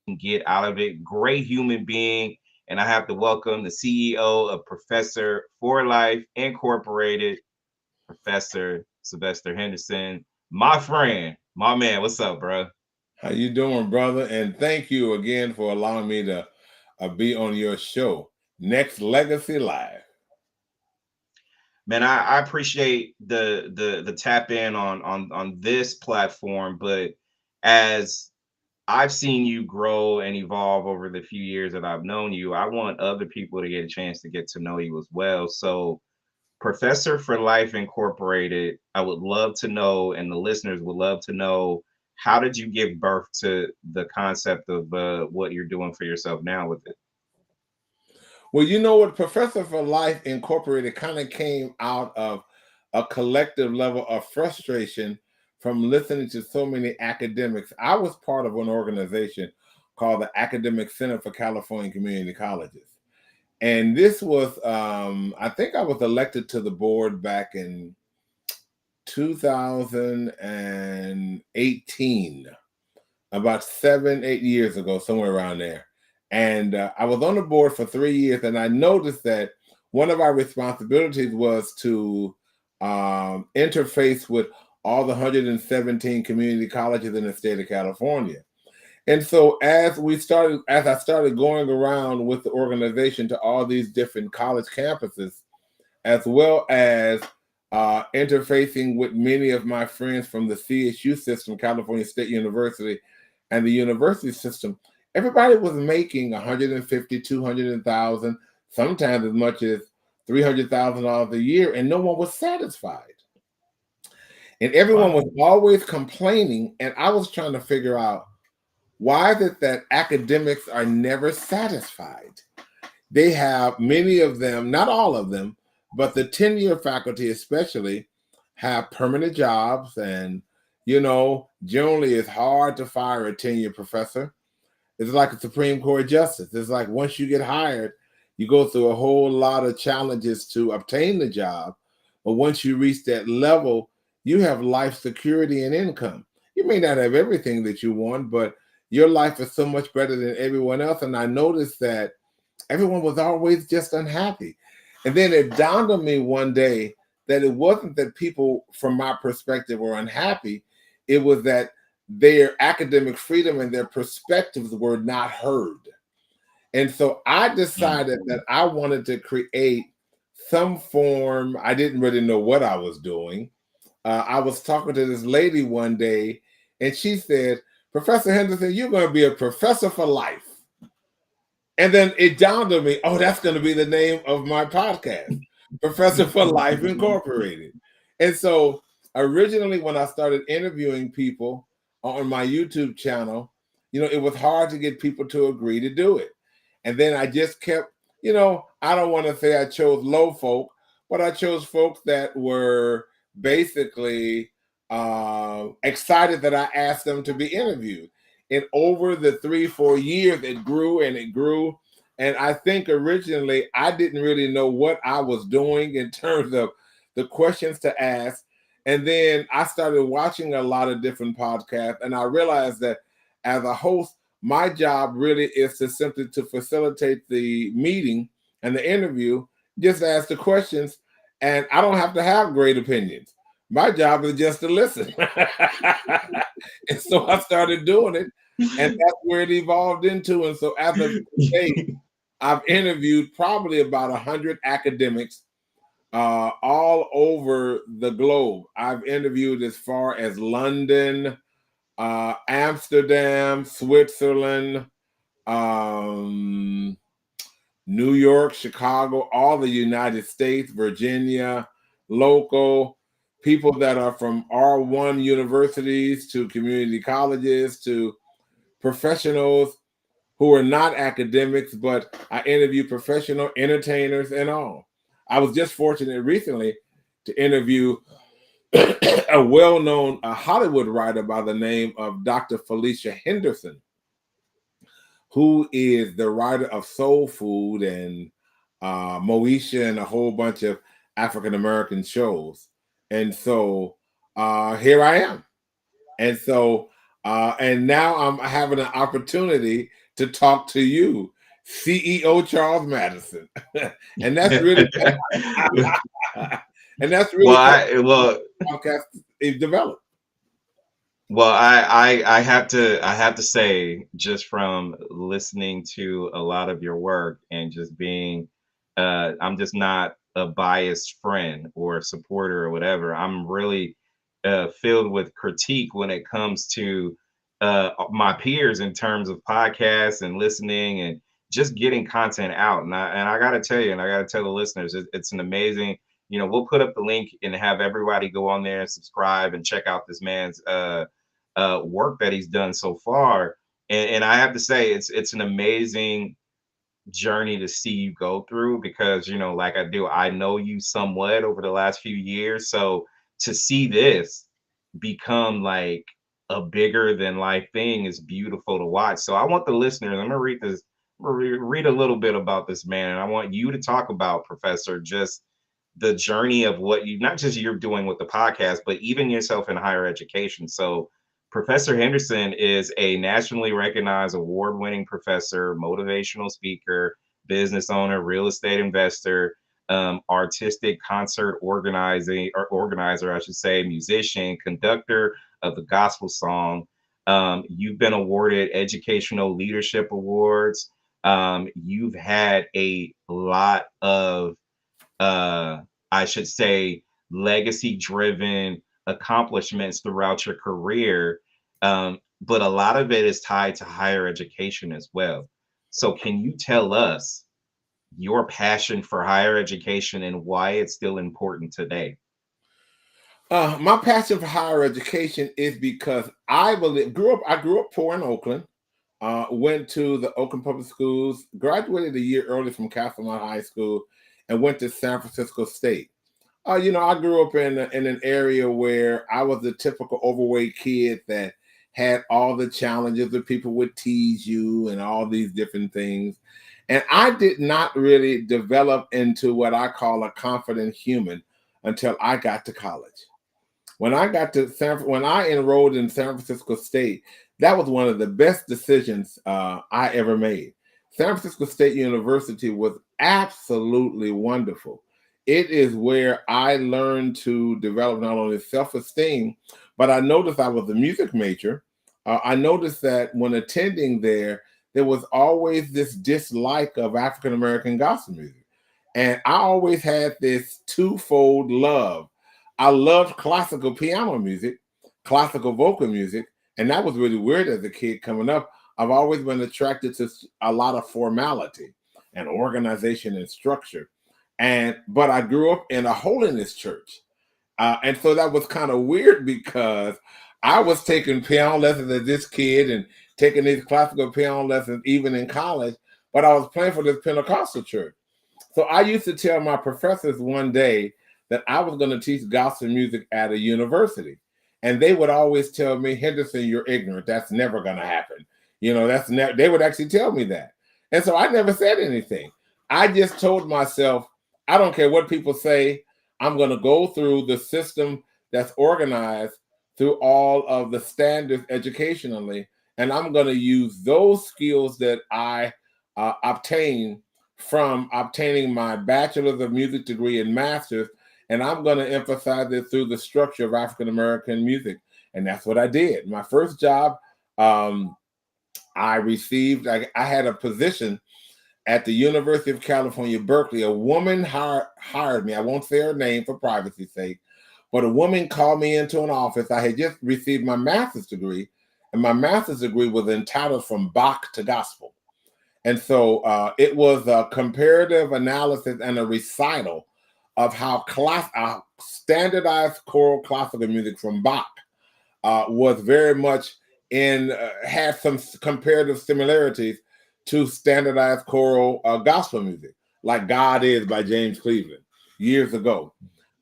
can get out of it. Great human being. And I have to welcome the CEO of Professor for Life Incorporated, Professor Silvester Henderson. My friend, my man. What's up, bro? How you doing, brother? And thank you again for allowing me to be on your show, Nexxlegacy Live. Man, I appreciate the tap in on this platform, but as I've seen you grow and evolve over the few years that I've known you, I want other people to get a chance to get to know you as well. So, Professor for Life Incorporated, I would love to know, and the listeners would love to know, how did you give birth to the concept of what you're doing for yourself now with it? Well, you know what? Professor for Life Incorporated kind of came out of a collective level of frustration from listening to so many academics. I was part of an organization called the Academic Center for California Community Colleges. And this was, I think I was elected to the board back in 2018, about 7, 8 years ago, somewhere around there. And I was on the board for 3 years, and I noticed that one of our responsibilities was to interface with all the 117 community colleges in the state of California. And so as I started going around with the organization to all these different college campuses, as well as interfacing with many of my friends from the CSU system, California State University, and the university system, everybody was making 150, 200,000, sometimes as much as $300,000 a year, and no one was satisfied. And everyone was Wow. always complaining, and I was trying to figure out why is it that academics are never satisfied? They have many of them, not all of them, but the tenure faculty especially have permanent jobs, and generally it's hard to fire a tenure professor. It's like a Supreme Court justice. It's like once you get hired, you go through a whole lot of challenges to obtain the job. But once you reach that level, you have life security and income. You may not have everything that you want, but your life is so much better than everyone else. And I noticed that everyone was always just unhappy. And then it dawned on me one day that it wasn't that people, from my perspective, were unhappy. It was that their academic freedom and their perspectives were not heard. And so I Mm. decided that I wanted to create some form. I didn't really know what I was doing. I was talking to this lady one day, and she said, "Professor Henderson, you're going to be a professor for life." And then it dawned on me, oh, that's going to be the name of my podcast, Professor for Life Incorporated. And so originally, when I started interviewing people on my YouTube channel, it was hard to get people to agree to do it. And then I just kept, I don't want to say I chose low folk, but I chose folks that were basically excited that I asked them to be interviewed. And over the 3, 4 years, it grew and it grew. And I think originally I didn't really know what I was doing in terms of the questions to ask. And then I started watching a lot of different podcasts, and I realized that as a host, my job really is to simply to facilitate the meeting and the interview, just ask the questions, and I don't have to have great opinions. My job is just to listen. And so I started doing it, and that's where it evolved into. And so as of today, I've interviewed probably about 100 academics all over the globe. I've interviewed as far as London, Amsterdam, Switzerland, um, New York, Chicago, all the United States, Virginia, local people that are from R1 universities to community colleges to professionals who are not academics, but I interview professional entertainers and all. I was just fortunate recently to interview a well-known Hollywood writer by the name of Dr. Felicia Henderson, who is the writer of Soul Food and Moesha and a whole bunch of African American shows. And so here I am. And so And now I'm having an opportunity to talk to you, CEO Charles Madison. And that's really and that's well, really kind well, of podcast is developed. well, I have to say, just from listening to a lot of your work and just being, I'm just not a biased friend or supporter or whatever. I'm really filled with critique when it comes to my peers in terms of podcasts and listening and just getting content out. And I got to tell you, and I got to tell the listeners, it's an amazing. We'll put up the link and have everybody go on there and subscribe and check out this man's work that he's done so far. And I have to say, it's an amazing journey to see you go through because like I know you somewhat over the last few years. So to see this become like a bigger than life thing is beautiful to watch. So I want the listeners, I'm gonna read this, read a little bit about this man, and I want you to talk about, Professor, just the journey of what you, not just you're doing with the podcast, but even yourself in higher education. So Professor Henderson is a nationally recognized award-winning professor, motivational speaker, business owner, real estate investor, artistic concert organizer, I should say, musician, conductor of the gospel song. You've been awarded educational leadership awards. You've had a lot of I should say, legacy driven accomplishments throughout your career. But a lot of it is tied to higher education as well. So, can you tell us your passion for higher education and why it's still important today? My passion for higher education is because I grew up poor in Oakland. Went to the Oakland Public Schools, graduated a year early from Castlemont High School, and went to San Francisco State. I grew up in an area where I was the typical overweight kid that had all the challenges that people would tease you and all these different things. And I did not really develop into what I call a confident human until I got to college. When I enrolled in San Francisco State, that was one of the best decisions I ever made. San Francisco State University was absolutely wonderful. It is where I learned to develop not only self-esteem, but I noticed I was a music major. I noticed that when attending there was always this dislike of African American gospel music. And I always had this twofold love. I loved classical piano music, classical vocal music, and that was really weird as a kid coming up. I've always been attracted to a lot of formality and organization and structure. But I grew up in a holiness church. And so that was kind of weird because I was taking piano lessons as this kid and taking these classical piano lessons even in college, but I was playing for this Pentecostal church. So I used to tell my professors one day that I was going to teach gospel music at a university. And they would always tell me, Henderson, you're ignorant. That's never going to happen. They would actually tell me that. And so I never said anything. I just told myself, I don't care what people say. I'm going to go through the system that's organized through all of the standards educationally. And I'm going to use those skills that I obtained from obtaining my bachelor's of music degree and master's, and I'm going to emphasize it through the structure of African American music. And that's what I did. My first job, I had a position at the University of California, Berkeley. A woman hired me. I won't say her name for privacy's sake, but a woman called me into an office. I had just received my master's degree, and my master's degree was entitled From Bach to Gospel. And so it was a comparative analysis and a recital of how standardized choral classical music from Bach was very much had some comparative similarities to standardized choral gospel music, like God Is by James Cleveland years ago.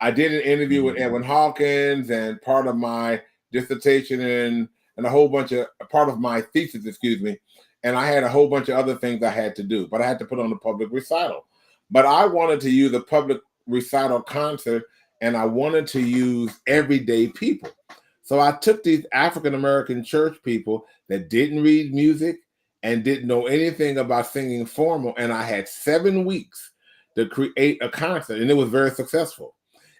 I did an interview with Edwin Hawkins, and part of my dissertation and part of my thesis, and I had a whole bunch of other things I had to do, but I had to put on a public recital. But I wanted to use a public recital concert, and I wanted to use everyday people. So I took these African American church people that didn't read music and didn't know anything about singing formal, and I had 7 weeks to create a concert, and it was very successful.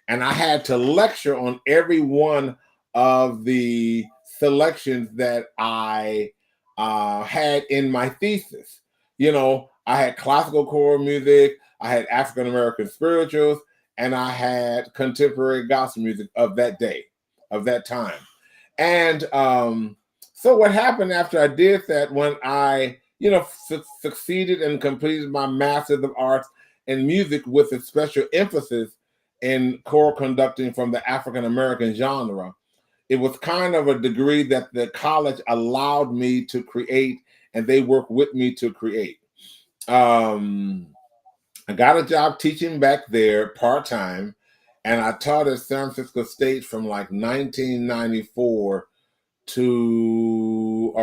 And I had to lecture on every one of the selections that I had in my thesis. You know, I had classical choral music, I had African American spirituals, and I had contemporary gospel music of that day, of that time. And so what happened after I did that, when I, succeeded and completed my Master's of Arts in Music with a special emphasis in choral conducting from the African American genre, it was kind of a degree that the college allowed me to create, and they worked with me to create. I got a job teaching back there part-time, and I taught at San Francisco State from like 1994 to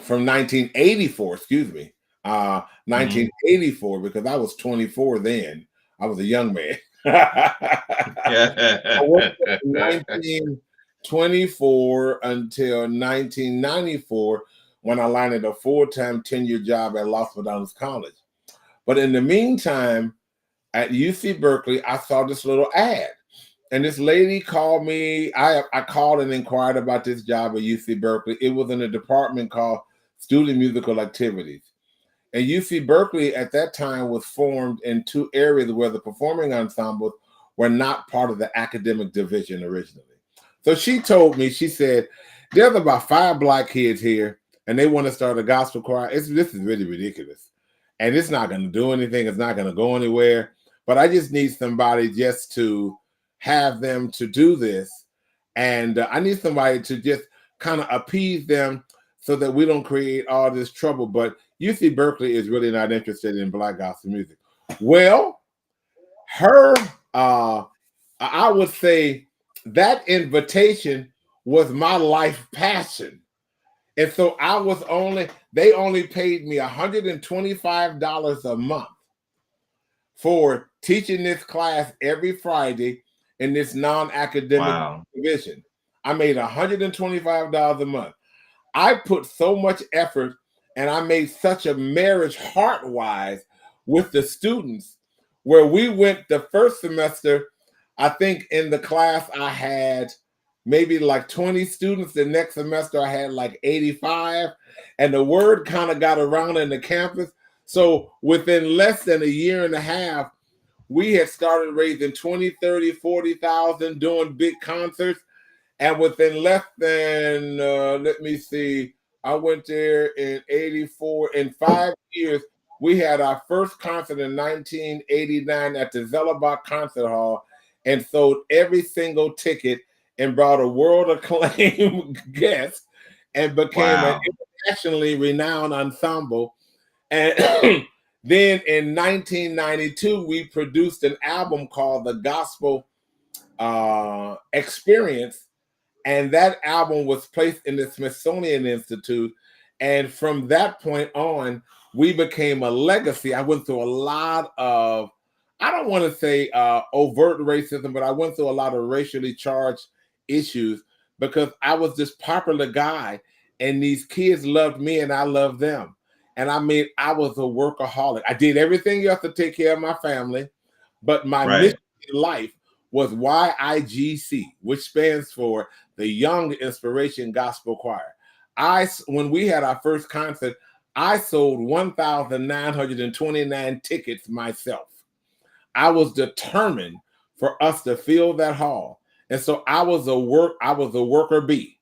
from 1984, excuse me, 1984, because I was 24 then. I was a young man. I worked from 1924 until 1994, when I landed a full-time tenure job at Los Alamos College. But in the meantime, at UC Berkeley, I saw this little ad. And this lady called me. I called and inquired about this job at UC Berkeley. It was in a department called Student Musical Activities. And UC Berkeley at that time was formed in 2 areas where the performing ensembles were not part of the academic division originally. So she told me, she said, there's about 5 Black kids here, and they want to start a gospel choir. This is really ridiculous. And it's not going to do anything. It's not going to go anywhere. But I just need somebody just to have them to do this. And I need somebody to just kind of appease them so that we don't create all this trouble. But UC Berkeley is really not interested in Black gospel music. Well, I would say that invitation was my life passion. And so they only paid me $125 a month for teaching this class every Friday in this non-academic division. I made $125 a month. I put so much effort, and I made such a marriage heart-wise with the students, where we went the first semester, I think in the class I had maybe like 20 students. The next semester I had like 85, and the word kind of got around in the campus. So within less than a year and a half, we had started raising 20, 30, 40,000, doing big concerts. And within less than, I went there in 84. In 5 years, we had our first concert in 1989 at the Zellerbach Concert Hall, and sold every single ticket, and brought a world acclaimed guest, and became an internationally renowned ensemble. And then in 1992, we produced an album called The Gospel Experience. And that album was placed in the Smithsonian Institute. And from that point on, we became a legacy. I went through a lot of, I don't want to say overt racism, but I went through a lot of racially charged issues, because I was this popular guy, and these kids loved me and I loved them. And I was a workaholic. I did everything else to take care of my family, but my mission in life was YIGC, which stands for the Young Inspiration Gospel Choir. When we had our first concert, I sold 1,929 tickets myself. I was determined for us to fill that hall. And so I was a worker bee.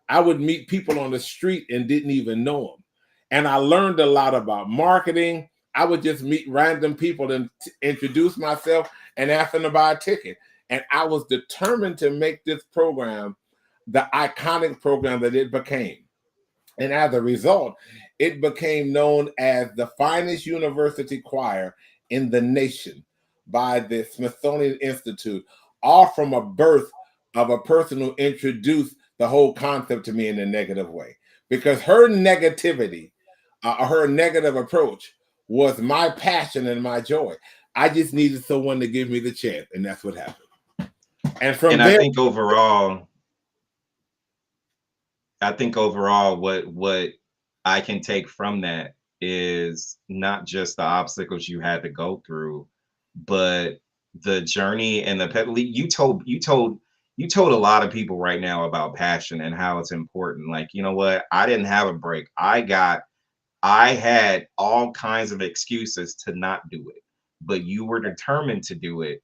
I would meet people on the street and didn't even know them. And I learned a lot about marketing. I would just meet random people and introduce myself and ask them to buy a ticket. And I was determined to make this program the iconic program that it became. And as a result, it became known as the finest university choir in the nation by the Smithsonian Institute, all from a birth of a person who introduced the whole concept to me in a negative way. Because her negativity, her negative approach, was my passion and my joy. I just needed someone to give me the chance, and that's what happened. And from And I there, think overall, what I can take from that is not just the obstacles you had to go through, but the journey and the you told a lot of people right now about passion and how it's important. Like, you know what? I didn't have a break. I had all kinds of excuses to not do it, but you were determined to do it.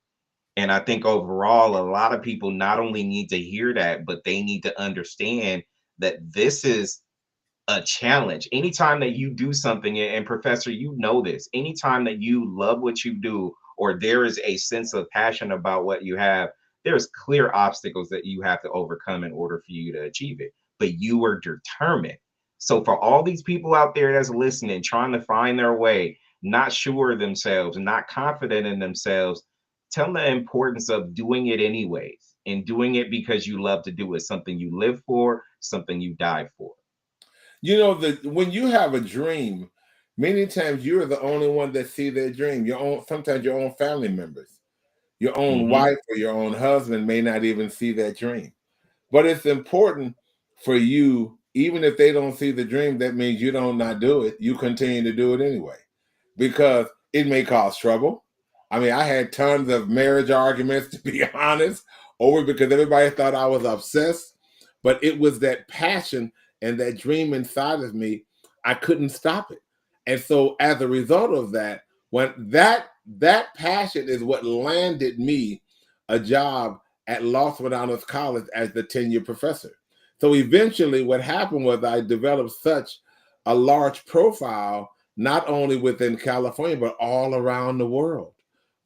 And I think overall, a lot of people not only need to hear that, but they need to understand that this is a challenge. Anytime that you do something, and Professor, you know this, anytime that you love what you do, or there is a sense of passion about what you have, there's clear obstacles that you have to overcome in order for you to achieve it. But you were determined. So for all these people out there that's listening, trying to find their way, not sure of themselves, not confident in themselves, tell them the importance of doing it anyways, and doing it because you love to do it, something you live for, something you die for. you know, when you have a dream, many times you're the only one that see their dream. Your own, sometimes your own family members, your own Hmm. wife or your own husband may not even see that dream. But it's important for you, even if they don't see the dream, that means you don't not do it. You continue to do it anyway, because it may cause trouble. I mean, I had tons of marriage arguments, to be honest, over because everybody thought I was obsessed. But it was that passion and that dream inside of me. I couldn't stop it. And so as a result of that, when that passion is what landed me a job at Los Medanos College as the tenure professor. So eventually what happened was I developed such a large profile, not only within California, but all around the world,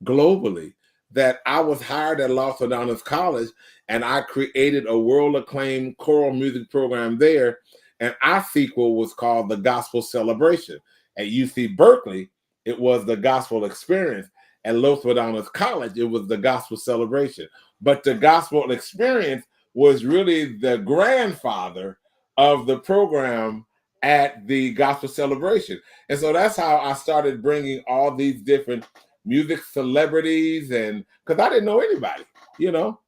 globally, that I was hired at Los Medanos College, and I created a world acclaimed choral music program there. And our sequel was called the Gospel Celebration. At UC Berkeley, it was the Gospel Experience. At Los Medanos College, it was the Gospel Celebration. But the Gospel Experience was really the grandfather of the program at the Gospel Celebration. And so that's how I started bringing all these different music celebrities, and because I didn't know anybody,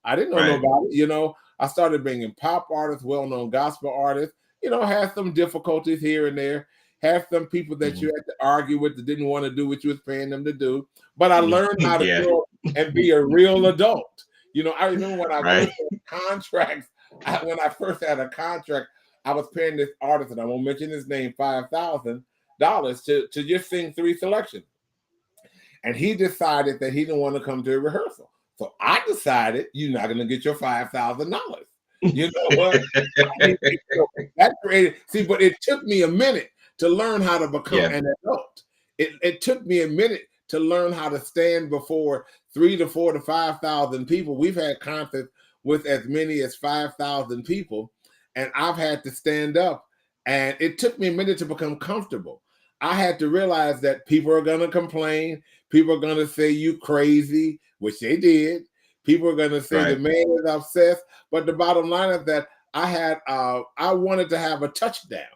I didn't know Right. nobody, I started bringing pop artists, well-known gospel artists, had some difficulties here and there, have some people that you Mhm. had to argue with that didn't want to do what you was paying them to do. But I learned how to Yeah. grow and be a real adult. I remember when I Right. first had contracts, when I first had a contract, I was paying this artist, and I won't mention his name, $5,000 to just sing 3 selections. And he decided that he didn't want to come to a rehearsal. So I decided you're not going to get your $5,000. You know what? That created, see, but it took me a minute to learn how to become Yeah. an adult. It took me a minute to learn how to stand before 3 to 4 to 5,000 people. We've had concerts with as many as 5,000 people, and I've had to stand up. And it took me a minute to become comfortable. I had to realize that people are going to complain. People are going to say you crazy, which they did. People are going to say the Right. man is obsessed. But the bottom line is that I wanted to have a touchdown.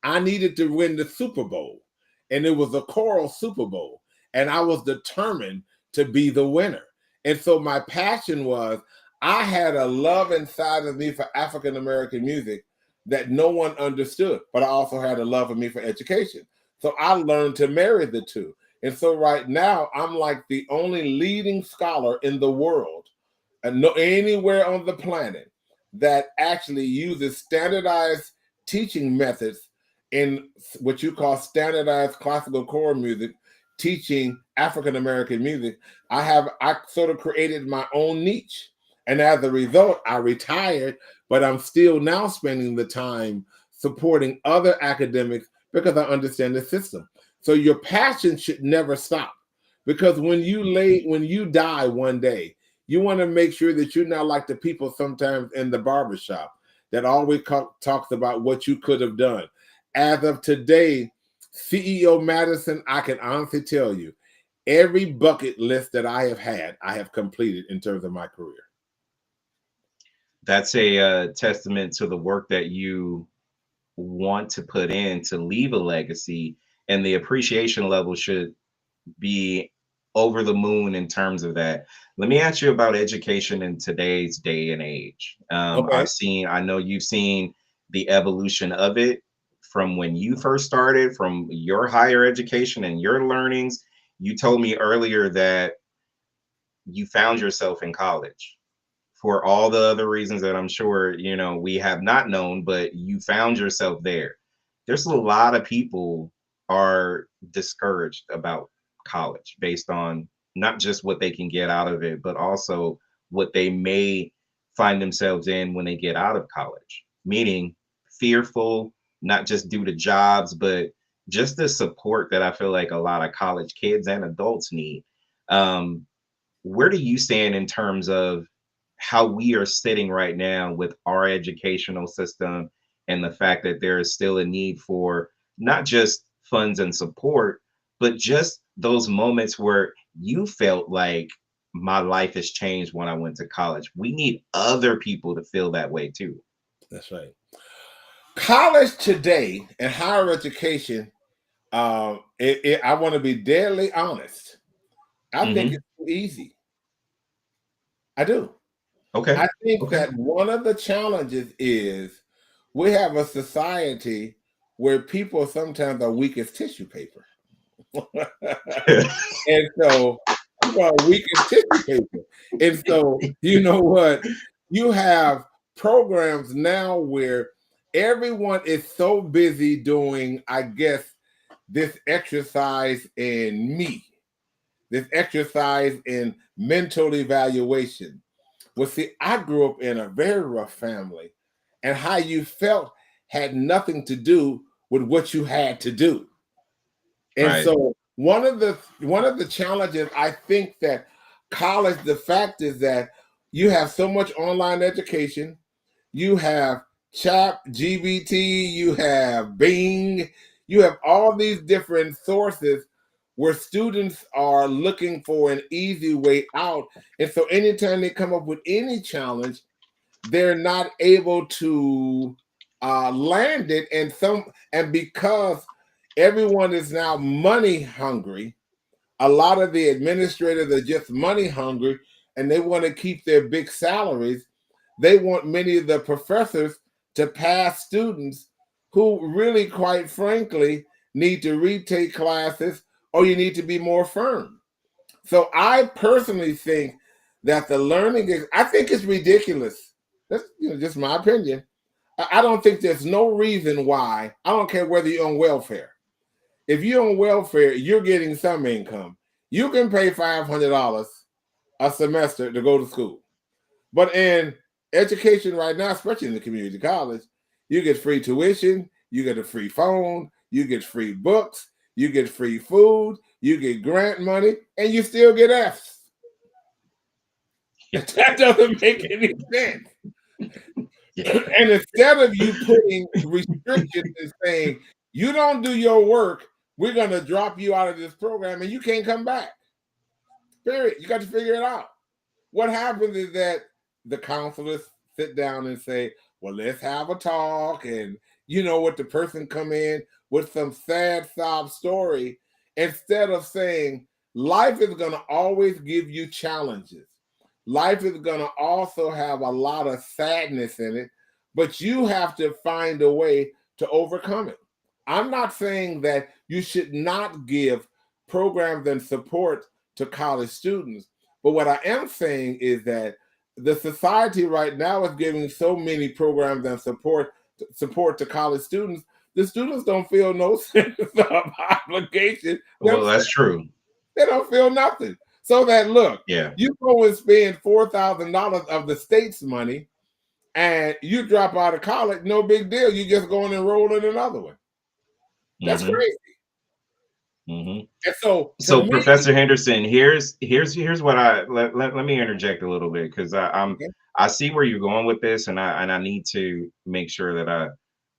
I needed to win the Super Bowl, and it was a choral Super Bowl, and I was determined to be the winner. And so my passion was, I had a love inside of me for African American music that no one understood, but I also had a love of me for education. So I learned to marry the two. And so right now, I'm like the only leading scholar in the world, and no anywhere on the planet, that actually uses standardized teaching methods in what you call standardized classical choral music, teaching African American music. I sort of created my own niche. And as a result, I retired, but I'm still now spending the time supporting other academics because I understand the system. So your passion should never stop, because when you die one day, you want to make sure that you're not like the people sometimes in the barbershop that always talks about what you could have done. As of today, CEO Madison, I can honestly tell you, every bucket list that I have had, I have completed in terms of my career. That's a testament to the work that you want to put in to leave a legacy, and the appreciation level should be over the moon in terms of that. Let me ask you about education in today's day and age. Okay. I know you've seen the evolution of it from when you first started, from your higher education and your learnings. You told me earlier that you found yourself in college for all the other reasons that I'm sure, we have not known, but you found yourself there. There's a lot of people are discouraged about college based on not just what they can get out of it, but also what they may find themselves in when they get out of college, meaning fearful, not just due to jobs, but just the support that I feel like a lot of college kids and adults need. Um, where do you stand in terms of how we are sitting right now with our educational system and the fact that there is still a need for not just funds and support, but just those moments where you felt like my life has changed when I went to college? We need other people to feel that way too. That's right. College today and higher education, I want to be deadly honest. I think Hmm. it's too easy. I do. Okay. I think Okay. that one of the challenges is we have a society where people sometimes are weak as tissue paper. And so people are weak as tissue paper. And so, you know what? You have programs now where everyone is so busy doing, I guess, this exercise in me, this exercise in mental evaluation. Well, see, I grew up in a very rough family, and how you felt had nothing to do with what you had to do. And Right. so one of the challenges I think that college, the fact is that you have so much online education, you have Chat GBT, you have Bing, you have all these different sources where students are looking for an easy way out. And so anytime they come up with any challenge, they're not able to land it. And because everyone is now money hungry, a lot of the administrators are just money hungry, and they want to keep their big salaries. They want many of the professors to pass students who really, quite frankly, need to retake classes, or you need to be more firm. So I personally think that the learning is, I think it's ridiculous. That's just my opinion. I don't think there's no reason why. I don't care whether you're on welfare. If you're on welfare, you're getting some income. You can pay $500 a semester to go to school. But in education right now, especially in the community college, you get free tuition, you get a free phone, you get free books, you get free food, you get grant money, and you still get Fs. That doesn't make any sense. Yeah. And instead of you putting restrictions and saying, you don't do your work, we're going to drop you out of this program and you can't come back. Period. You got to figure it out. What happens is that the counselors sit down and say, well, let's have a talk. And you know what, the person come in with some sad sob story instead of saying, life is going to always give you challenges. Life is going to also have a lot of sadness in it, but you have to find a way to overcome it. I'm not saying that you should not give programs and support to college students, but what I am saying is that the society right now is giving so many programs and support to college students. The students don't feel no sense of obligation Well, themselves. that's true. They don't feel nothing. So that look, Yeah. you go and spend $4,000 of the state's money, and you drop out of college, no big deal. You just go and enroll in another one. That's Hmm. crazy. Hmm. And so to So, me, Professor Henderson, here's what let me interject a little bit because I see where you're going with this, and I need to make sure that I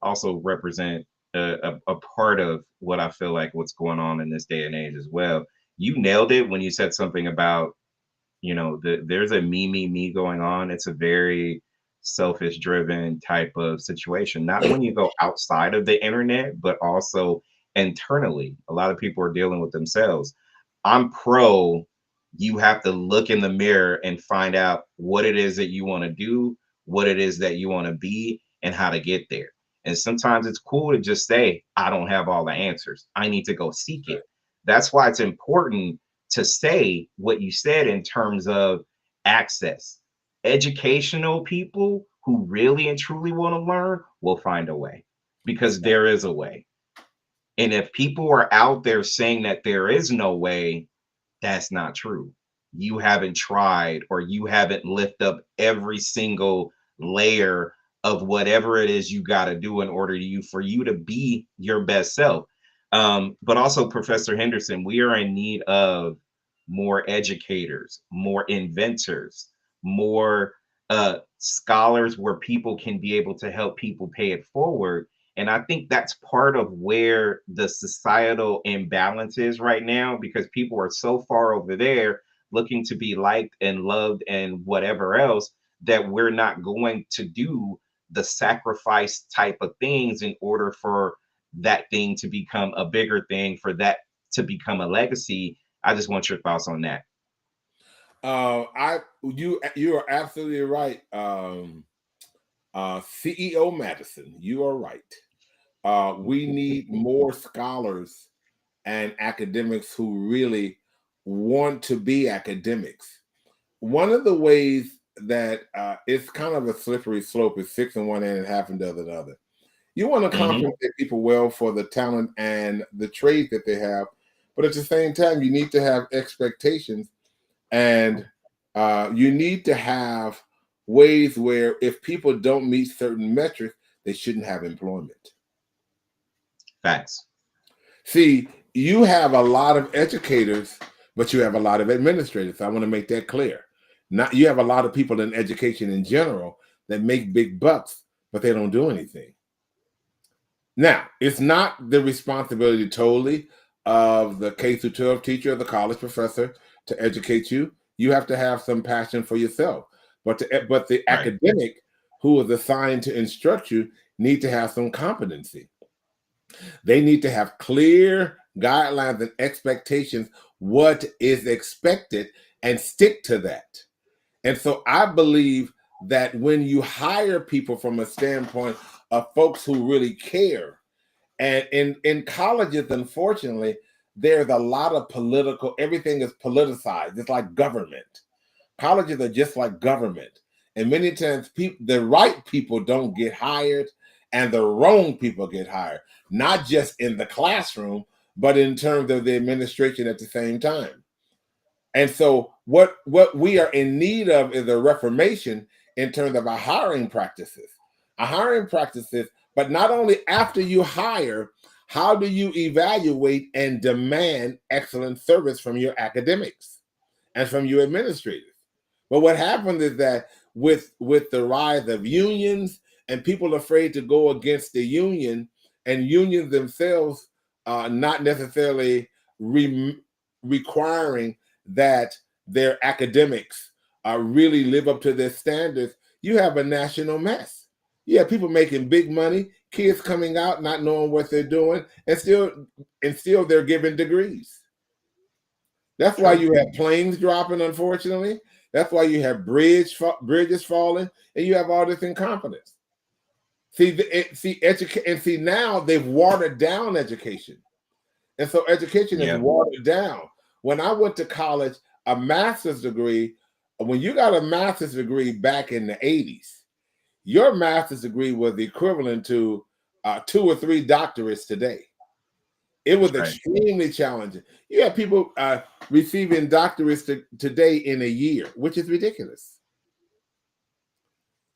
also represent a part of what I feel like what's going on in this day and age as well. You nailed it when you said something about there's a me going on. It's a very selfish driven type of situation. Not when you go outside of the internet, but also internally. A lot of people are dealing with themselves. I'm pro. You have to look in the mirror and find out what it is that you want to do, what it is that you want to be, and how to get there. And sometimes it's cool to just say, I don't have all the answers. I need to go seek it. That's why it's important to say what you said in terms of access. Educational people who really and truly want to learn will find a way, because there is a way. And if people are out there saying that there is no way, that's not true. You haven't tried, or you haven't lifted up every single layer of whatever it is you got to do in order to you for you to be your best self. But also, Professor Henderson, we are in need of more educators, more inventors, more scholars where people can be able to help people pay it forward. And I think that's part of where the societal imbalance is right now, because people are so far over there looking to be liked and loved and whatever else, that we're not going to do the sacrifice type of things in order for that thing to become a bigger thing, for that to become a legacy. I just want your thoughts on that. You are absolutely right. CEO Madison, you are right. We need more scholars and academics who really want to be academics. One of the ways that it's kind of a slippery slope is 6 in one hand and half in the other. You want to Mhm. compensate people well for the talent and the trade that they have, but at the same time, you need to have expectations, and you need to have ways where if people don't meet certain metrics, they shouldn't have employment. Facts. See, you have a lot of educators, but you have a lot of administrators. I want to make that clear. Not you have a lot of people in education in general that make big bucks, but they don't do anything. Now, it's not the responsibility totally of the K through 12 teacher or the college professor to educate you. You have to have some passion for yourself. But the Right. academic who is assigned to instruct you need to have some competency. They need to have clear guidelines and expectations, what is expected, and stick to that. And so I believe that when you hire people from a standpoint of folks who really care, and in colleges, unfortunately, there's a lot of political, everything is politicized. It's like government. Colleges are just like government. And many times the right people don't get hired and the wrong people get hired, not just in the classroom, but in terms of the administration at the same time. And so what we are in need of is a reformation in terms of our hiring practices. Our hiring practices, but not only after you hire, how do you evaluate and demand excellent service from your academics and from your administrators? But what happens is that with the rise of unions and people afraid to go against the union, and unions themselves not necessarily requiring that their academics really live up to their standards, you have a national mess. You have people making big money, kids coming out not knowing what they're doing, and still they're given degrees. That's why True. you have planes dropping, unfortunately. That's why you have bridges falling, and you have all this incompetence. See, now they've watered down education, and so education is Yeah. watered down. When I went to college, a master's degree, when you got a master's degree back in the 80s, your master's degree was the equivalent to 2 or 3 doctorates today. It That's was right. extremely challenging. You have people receiving doctorates today in a year, which is ridiculous.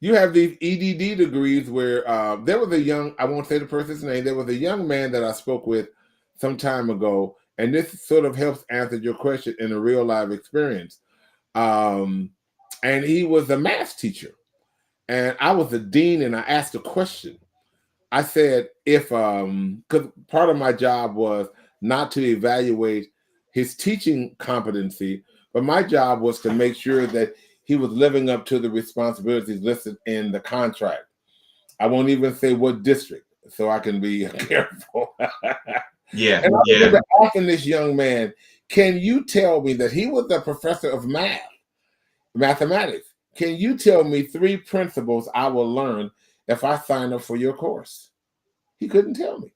You have these EDD degrees where there was a young, I won't say the person's name, there was a young man that I spoke with some time ago, and this sort of helps answer your question in a real life experience. Um, and he was a math teacher, and I was the dean, and I asked a question. I said, if because part of my job was not to evaluate his teaching competency, but my job was to make sure that he was living up to the responsibilities listed in the contract. I won't even say what district, so I can be careful. Yeah. And I Yeah. remember asking this young man, Can you tell me that he was a professor of mathematics? Can you tell me 3 principles I will learn if I sign up for your course? He couldn't tell me.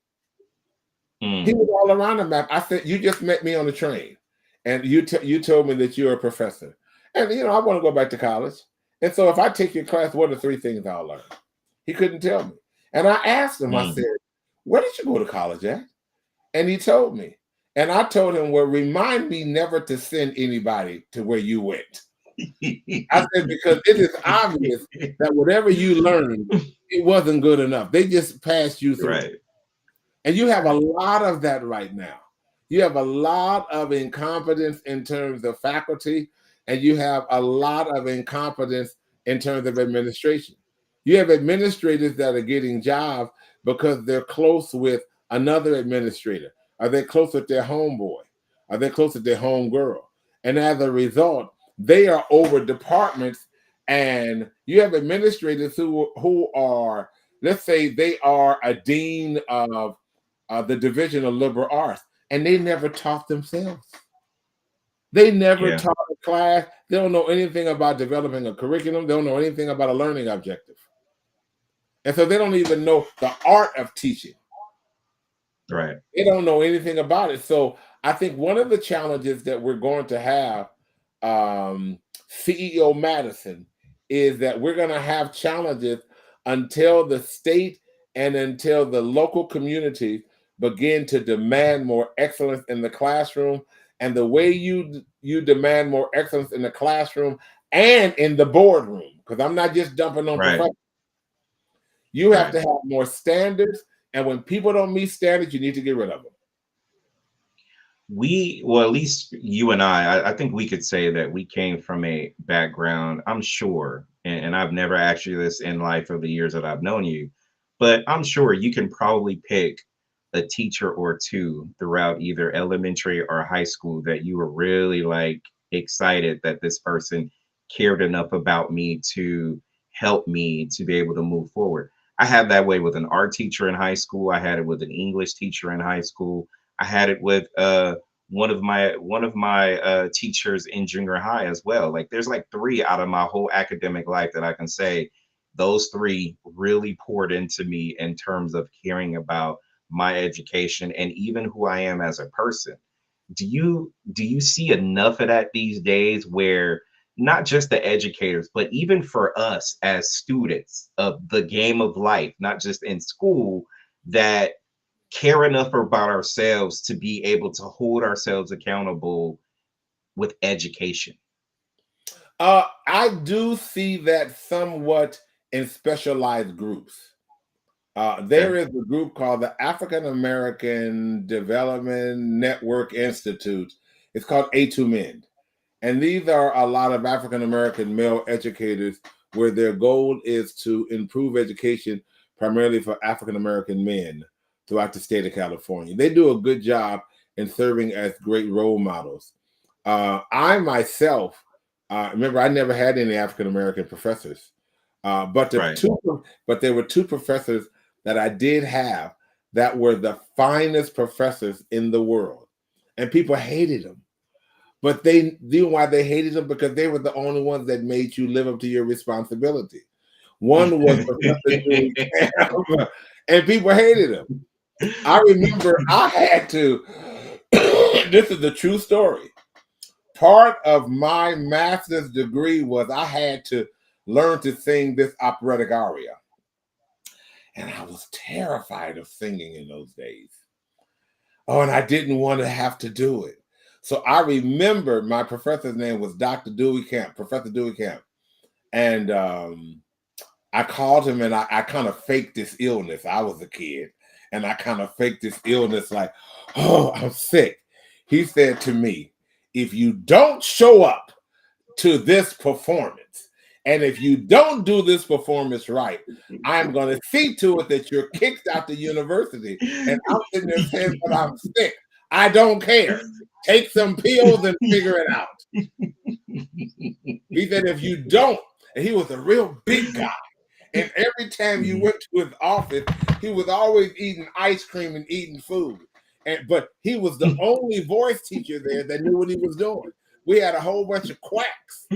He was all around the map. I said, you just met me on the train, and you told me that you're a professor. And, I want to go back to college. And so if I take your class, what are 3 things I'll learn? He couldn't tell me. And I asked him, I said, where did you go to college at? And he told me. And I told him, well, remind me never to send anybody to where you went. I said, because it is obvious that whatever you learned, it wasn't good enough. They just passed you through. Right. And you have a lot of that right now. You have a lot of incompetence in terms of faculty, and you have a lot of incompetence in terms of administration. You have administrators that are getting jobs because they're close with another administrator. Are they close with their homeboy? Are they close with their homegirl? And as a result, they are over departments, and you have administrators who are, let's say they are a dean of the Division of Liberal Arts, and they never taught themselves. They never taught a class. They don't know anything about developing a curriculum. They don't know anything about a learning objective. And so they don't even know the art of teaching. Right. They don't know anything about it. So I think one of the challenges that we're going to have, CEO Madison, is that we're going to have challenges until the state and until the local community begin to demand more excellence in the classroom. And the way you demand more excellence in the classroom and in the boardroom, because I'm not just dumping on professors. You have to have more standards. And when people don't meet standards, you need to get rid of them. Well, at least you and I think we could say that we came from a background, I'm sure, and I've never asked you this in life of the years that I've known you, but I'm sure you can probably pick a teacher or 2 throughout either elementary or high school that you were really like excited that this person cared enough about me to help me to be able to move forward. I had that way with an art teacher in high school. I had it with an English teacher in high school. I had it with one of my teachers in junior high as well. Like there's like 3 out of my whole academic life that I can say those 3 really poured into me in terms of caring about my education and even who I am as a person. Do you see enough of that these days where not just the educators, but even for us as students of the game of life, not just in school, that care enough about ourselves to be able to hold ourselves accountable with education? I do see that somewhat in specialized groups. There is a group called the African American Development Network Institute. It's called A2MEND. And these are a lot of African American male educators where their goal is to improve education primarily for African American men throughout the state of California. They do a good job in serving as great role models. I myself, remember, I never had any African American professors, but there were 2 professors that I did have that were the finest professors in the world, and people hated them. But they knew why they hated them, because they were the only ones that made you live up to your responsibility. One was Professor Dewey Camp, and people hated him. I remember I had to, this is a true story. Part of my master's degree was I had to learn to sing this operatic aria. And I was terrified of singing in those days. Oh, and I didn't want to have to do it. So I remember my professor's name was Dr. Dewey Camp, Professor Dewey Camp. And I called him, and I kind of faked this illness. I was a kid, and I kind of faked this illness like, oh, I'm sick. He said to me, if you don't show up to this performance, and if you don't do this performance right, I'm going to see to it that you're kicked out the university. And I'm sitting there saying, but I'm sick. I don't care. Take some pills and figure it out. He said, if you don't, and he was a real big guy. And every time you went to his office, he was always eating ice cream and eating food. But he was the only voice teacher there that knew what he was doing. We had a whole bunch of quacks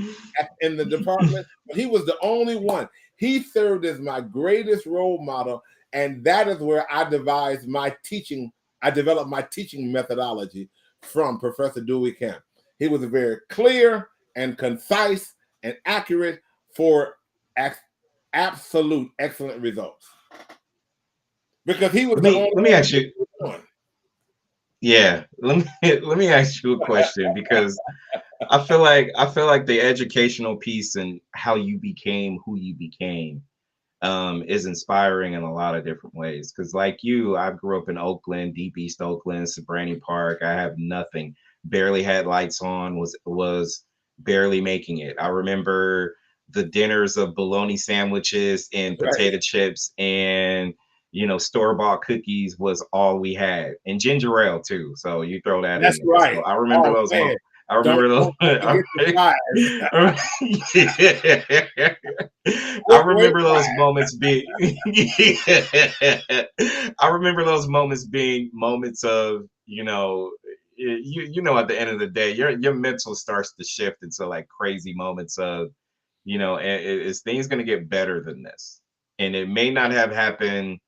in the department, but he was the only one. He served as my greatest role model, and that is where I devised my teaching. I developed my teaching methodology from Professor Dewey Camp. He was very clear and concise and accurate for absolute excellent results. Because he was the only let me ask you. one. Yeah, let me ask you a question, because I feel like the educational piece and how you became who you became is inspiring in a lot of different ways. Because like you, I grew up in Oakland, deep East Oakland, Sabrani Park. I have nothing, barely had lights on, was barely making it. I remember the dinners of bologna sandwiches and Right. potato chips, and store-bought cookies was all we had, and ginger ale too. So you throw that in That's there. So right. I remember Oh those man. moments. I remember those. Don't forget the fries. I Wait, remember those moments being. I remember those moments being moments of, at the end of the day, your mental starts to shift into like crazy moments of, is things going to get better than this? And it may not have happened,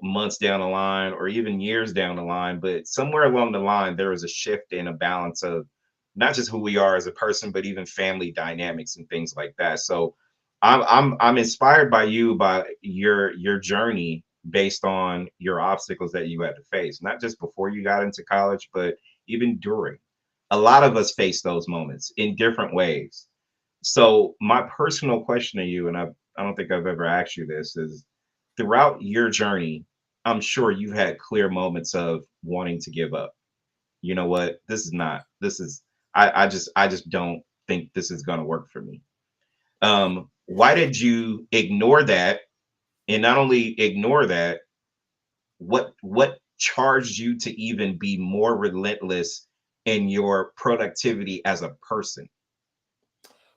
months down the line or even years down the line, but somewhere along the line, there was a shift in a balance of not just who we are as a person, but even family dynamics and things like that. So I'm inspired by you, by your journey based on your obstacles that you had to face, not just before you got into college, but even during. A lot of us face those moments in different ways. So my personal question to you, and I don't think I've ever asked you this, is throughout your journey, I'm sure you've had clear moments of wanting to give up. You know what? This is I just don't think this is gonna work for me. Why did you ignore that? And not only ignore that, what charged you to even be more relentless in your productivity as a person?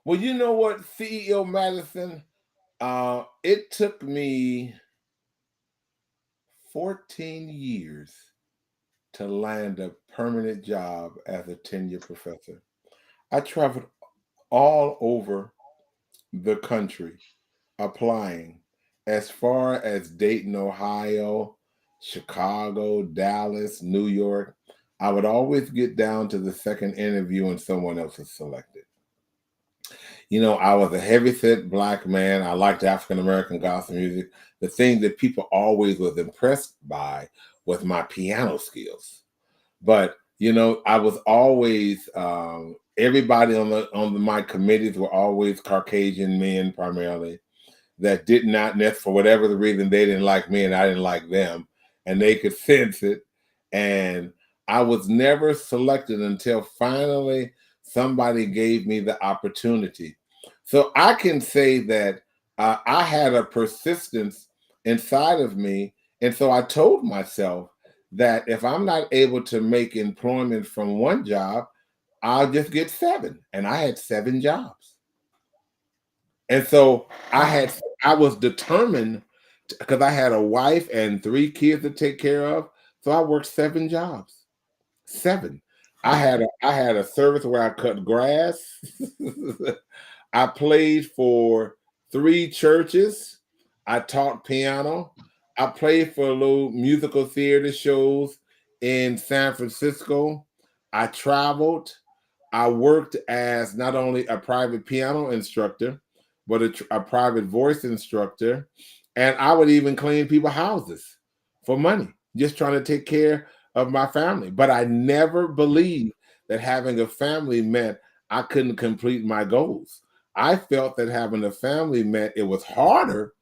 well, you know what, CEO Madison? It took me 14 years to land a permanent job as a tenured professor. I traveled all over the country applying, as far as Dayton, Ohio, Chicago, Dallas, New York. I would always get down to the second interview and someone else is selected. I was a heavyset black man. I liked African American gospel music. The thing that people always was impressed by was my piano skills. But I was always everybody my committees were always Caucasian men primarily that did not for whatever the reason they didn't like me and I didn't like them, and they could sense it. And I was never selected until finally somebody gave me the opportunity. So I can say that I had a persistence inside of me, and so I told myself that if I'm not able to make employment from one job, I'll just get 7, and I had 7 jobs. And so I was determined, because I had a wife and 3 kids to take care of. So I worked 7 jobs. 7. I had a service where I cut grass. I played for 3 churches. I taught piano. I played for little musical theater shows in San Francisco. I traveled. I worked as not only a private piano instructor, but a private voice instructor. And I would even clean people's houses for money, just trying to take care of my family. But I never believed that having a family meant I couldn't complete my goals. I felt that having a family meant it was harder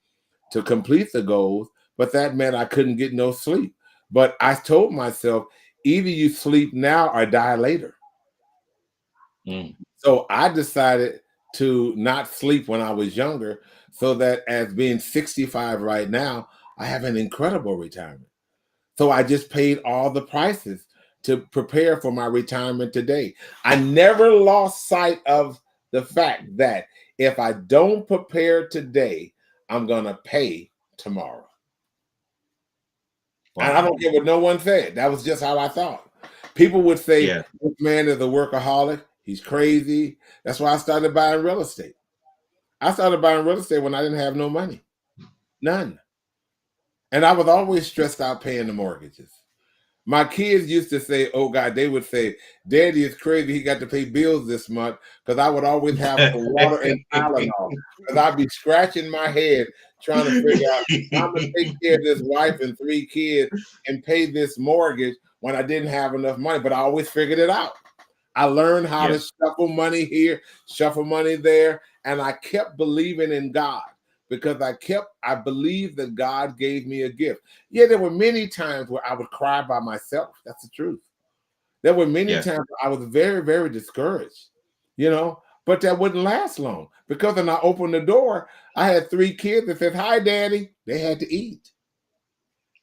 to complete the goals, but that meant I couldn't get no sleep. But I told myself, either you sleep now or die later. Mm. So I decided to not sleep when I was younger, so that as being 65 right now, I have an incredible retirement. So I just paid all the prices to prepare for my retirement today. I never lost sight of the fact that if I don't prepare today, I'm going to pay tomorrow. And I Wow. don't care what no one said. That was just how I thought. People would say, Yeah. this man is a workaholic. He's crazy. That's why I started buying real estate. I started buying real estate when I didn't have no money. None. And I was always stressed out paying the mortgages. My kids used to say, oh God, they would say, Daddy is crazy. He got to pay bills this month, because I would always have some water and Tylenol, because I'd be scratching my head trying to figure out how I'm going to take care of this wife and 3 kids and pay this mortgage when I didn't have enough money. But I always figured it out. I learned how to shuffle money here, shuffle money there, and I kept believing in God, because I believed that God gave me a gift. Yeah, there were many times where I would cry by myself. That's the truth. There were many times where I was very, very discouraged, but that wouldn't last long, because when I opened the door, I had 3 kids that said, hi, Daddy. They had to eat.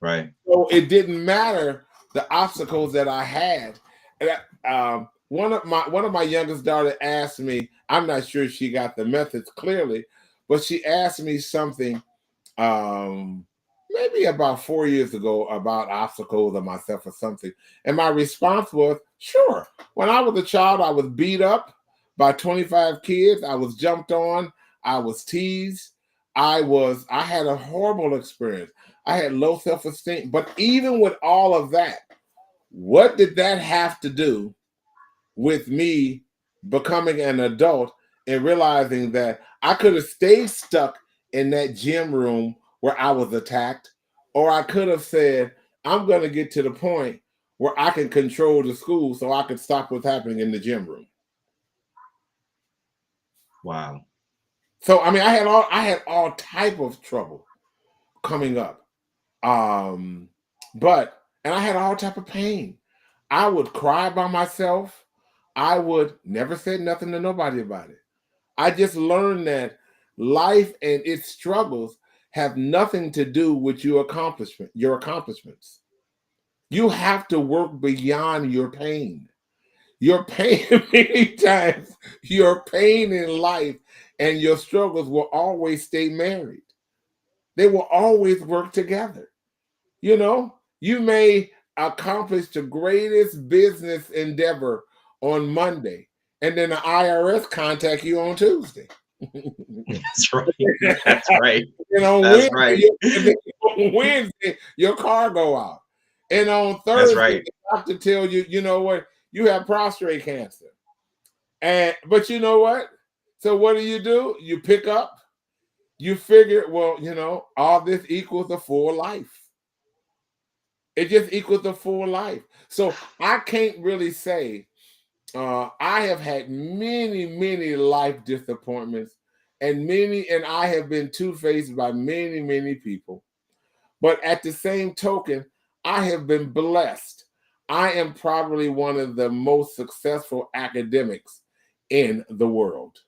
Right. So it didn't matter the obstacles that I had. And, one of my youngest daughter asked me, I'm not sure she got the methods clearly, but she asked me something maybe about 4 years ago about obstacles or myself or something. And my response was, sure. When I was a child, I was beat up by 25 kids. I was jumped on. I was teased. I had a horrible experience. I had low self-esteem. But even with all of that, what did that have to do with me becoming an adult and realizing that I could have stayed stuck in that gym room where I was attacked, or I could have said, I'm going to get to the point where I can control the school so I could stop what's happening in the gym room. Wow. So, I mean, I had all type of trouble coming up. And I had all type of pain. I would cry by myself. I would never say nothing to nobody about it. I just learned that life and its struggles have nothing to do with your accomplishments. You have to work beyond your pain. Your pain, many times, your pain in life and your struggles will always stay married. They will always work together. You may accomplish the greatest business endeavor on Monday, and then the IRS contact you on Tuesday. That's right. That's right. And on That's Wednesday, right. your car go out. And on That's Thursday, right. the doctor tell you, you know what, you have prostate cancer. But you know what? So what do? You pick up, you figure, well, all this equals a full life. It just equals a full life. So I can't really say I have had many, many life disappointments, and I have been two-faced by many, many people. But at the same token, I have been blessed. I am probably one of the most successful academics in the world.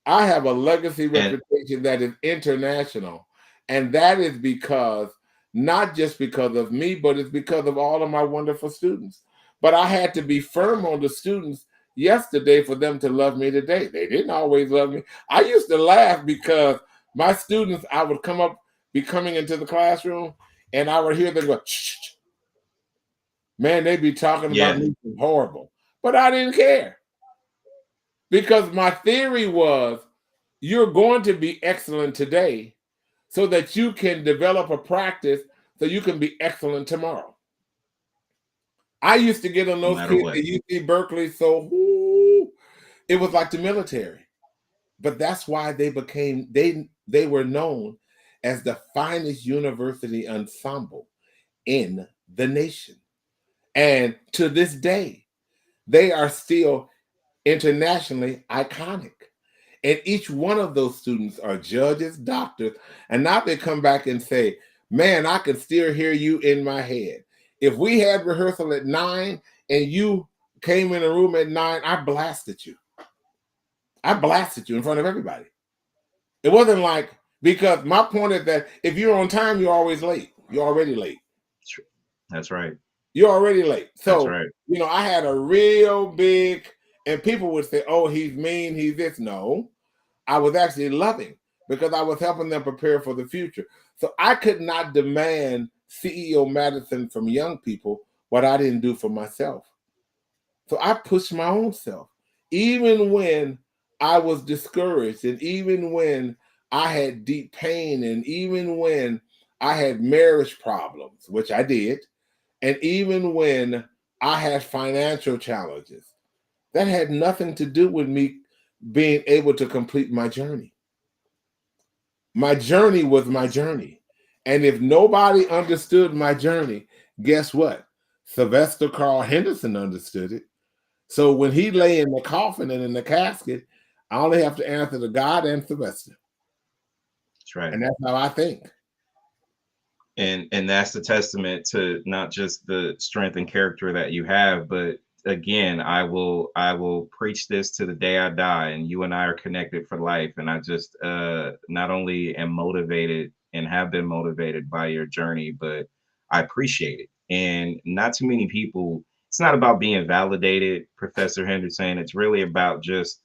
I have a legacy And reputation that is international. And that is not just because of me, but it's because of all of my wonderful students. But I had to be firm on the students yesterday for them to love me today. They didn't always love me. I used to laugh because my students, I would be coming into the classroom, and I would hear them go, shh. Man, they'd be talking about me horrible. But I didn't care, because my theory was, you're going to be excellent today so that you can develop a practice so you can be excellent tomorrow. I used to get on no those matter kids what. at UC Berkeley, so it was like the military. But that's why they were known as the finest university ensemble in the nation. And to this day, they are still internationally iconic. And each one of those students are judges, doctors, and now they come back and say, man, I can still hear you in my head. If we had rehearsal at 9 and you came in the room at 9, I blasted you. I blasted you in front of everybody. It wasn't like, because my point is that if you're on time, you're always late. You're already late. That's right. You're already late. That's So, right. I had a real big, and people would say, oh, he's mean, he's this. No, I was actually loving, because I was helping them prepare for the future. So I could not demand CEO Madison from young people what I didn't do for myself. So I pushed my own self. Even when I was discouraged, and even when I had deep pain, and even when I had marriage problems, which I did, and even when I had financial challenges, that had nothing to do with me being able to complete my journey. My journey was my journey. And if nobody understood my journey, guess what? Sylvester Carl Henderson understood it. So when he lay in the coffin and in the casket, I only have to answer to God and Sylvester. That's right. And that's how I think. And that's the testament to not just the strength and character that you have, but again, I will preach this to the day I die, and you and I are connected for life. And I just not only am motivated and have been motivated by your journey, but I appreciate it. And not too many people, it's not about being validated, Professor Henderson. It's really about just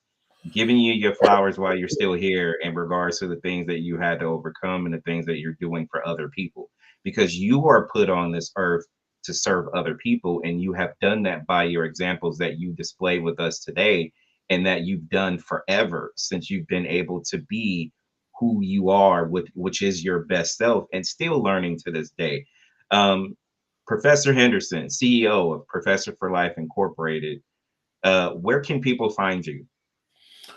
giving you your flowers while you're still here in regards to the things that you had to overcome and the things that you're doing for other people, because you are put on this earth to serve other people, and you have done that by your examples that you display with us today, and that you've done forever since you've been able to be who you are, with which is your best self, and still learning to this day. um, Professor Henderson, CEO of Professor for Life Incorporated, where can people find you?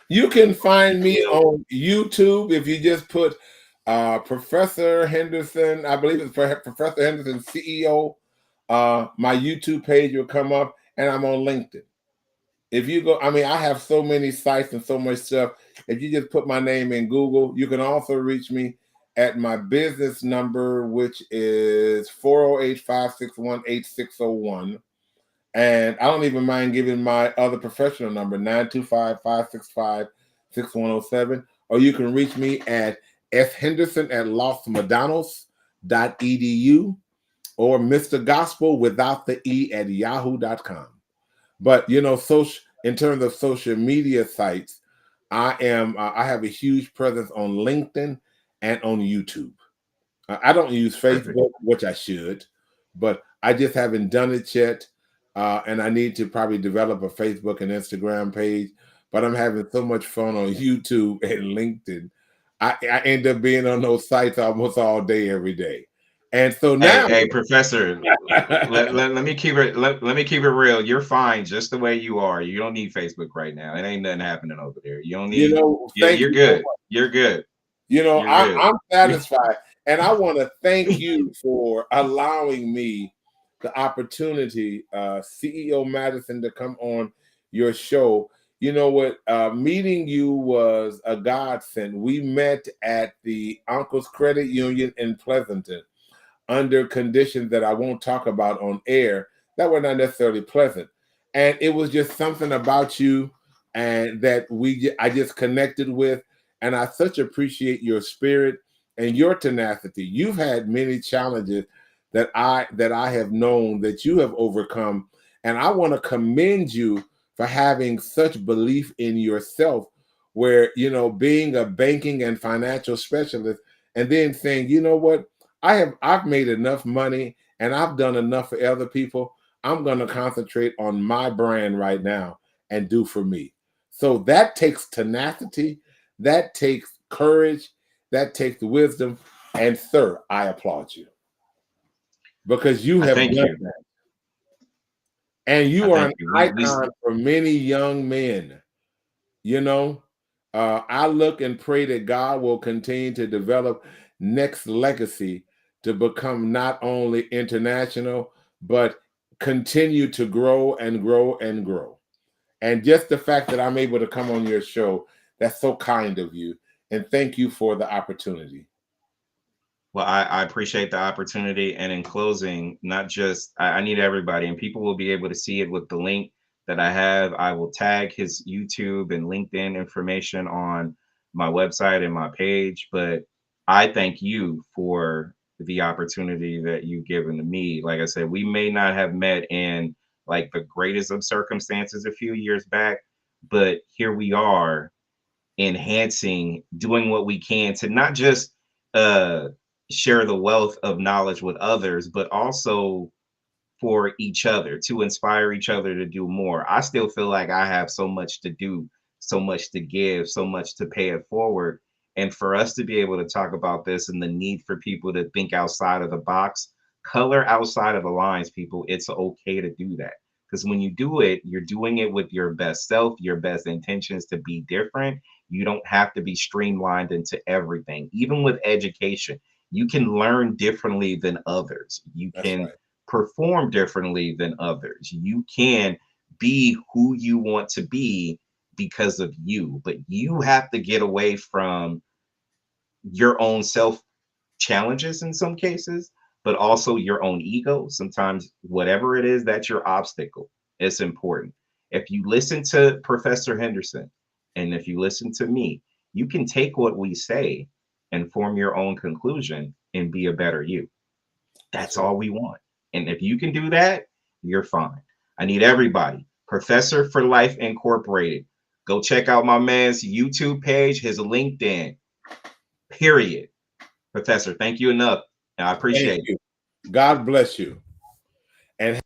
You can find me on YouTube if you just put Professor Henderson, I believe it's Professor Henderson CEO. My YouTube page will come up, and I'm on LinkedIn. If you go, I mean, I have so many sites and so much stuff. If you just put my name in Google, you can also reach me at my business number, which is 408-561-8601. And I don't even mind giving my other professional number, 925-565-6107. Or you can reach me at shenderson@losmadonos.edu, or Mr. Gospel without the E at yahoo.com. But social, in terms of social media sites, I have a huge presence on LinkedIn and on YouTube. I don't use Perfect. Facebook, which I should, but I just haven't done it yet. And I need to probably develop a Facebook and Instagram page. But I'm having so much fun on YouTube and LinkedIn. I end up being on those sites almost all day, every day. And so Hey, now, hey, Professor, let me keep it let me keep it real. You're fine just the way you are. You don't need Facebook right now. It ain't nothing happening over there. You don't need. Yeah, thank you're you so good. much. You're good. You're good. I'm satisfied. And I want to thank you for allowing me the opportunity, CEO Madison, to come on your show. You know what? Meeting you was a godsend. We met at the Uncle's Credit Union in Pleasanton under conditions that I won't talk about on air that were not necessarily pleasant. And it was just something about you and that I just connected with. And I such appreciate your spirit and your tenacity. You've had many challenges that I have known that you have overcome. And I want to commend you for having such belief in yourself, where, being a banking and financial specialist and then saying, you know what, I've made enough money and I've done enough for other people. I'm going to concentrate on my brand right now and do for me. So that takes tenacity, that takes courage, that takes wisdom. And sir, I applaud you because you I have thank done you. that. And I you are thank an you. We icon for many young men. You know, I look and pray that God will continue to develop Nexxlegacy to become not only international, but continue to grow and grow and grow. And just the fact that I'm able to come on your show, that's so kind of you. And thank you for the opportunity. Well, I appreciate the opportunity. And in closing, not just I need everybody, and people will be able to see it with the link that I have. I will tag his YouTube and LinkedIn information on my website and my page. But I thank you for the opportunity that you've given to me. Like I said, we may not have met in like the greatest of circumstances a few years back, but here we are enhancing, doing what we can to not just uh share the wealth of knowledge with others, but also for each other, to inspire each other to do more. I still feel like I have so much to do, so much to give, so much to pay it forward. And for us to be able to talk about this and the need for people to think outside of the box, color outside of the lines, people, it's okay to do that. Because when you do it, you're doing it with your best self, your best intentions to be different. You don't have to be streamlined into everything. Even with education, you can learn differently than others. You That's can right. perform differently than others. You can be who you want to be because of you, but you have to get away from your own self challenges in some cases, but also your own ego. Sometimes, whatever it is that's your obstacle, it's important. If you listen to Professor Henderson and if you listen to me, you can take what we say and form your own conclusion and be a better you. That's That's right. all we want. And if you can do that, you're fine. I need everybody. Professor for Life Incorporated. Go check out my man's YouTube page, his LinkedIn, period. Professor, thank you enough. I Thank appreciate it. you. God bless you. And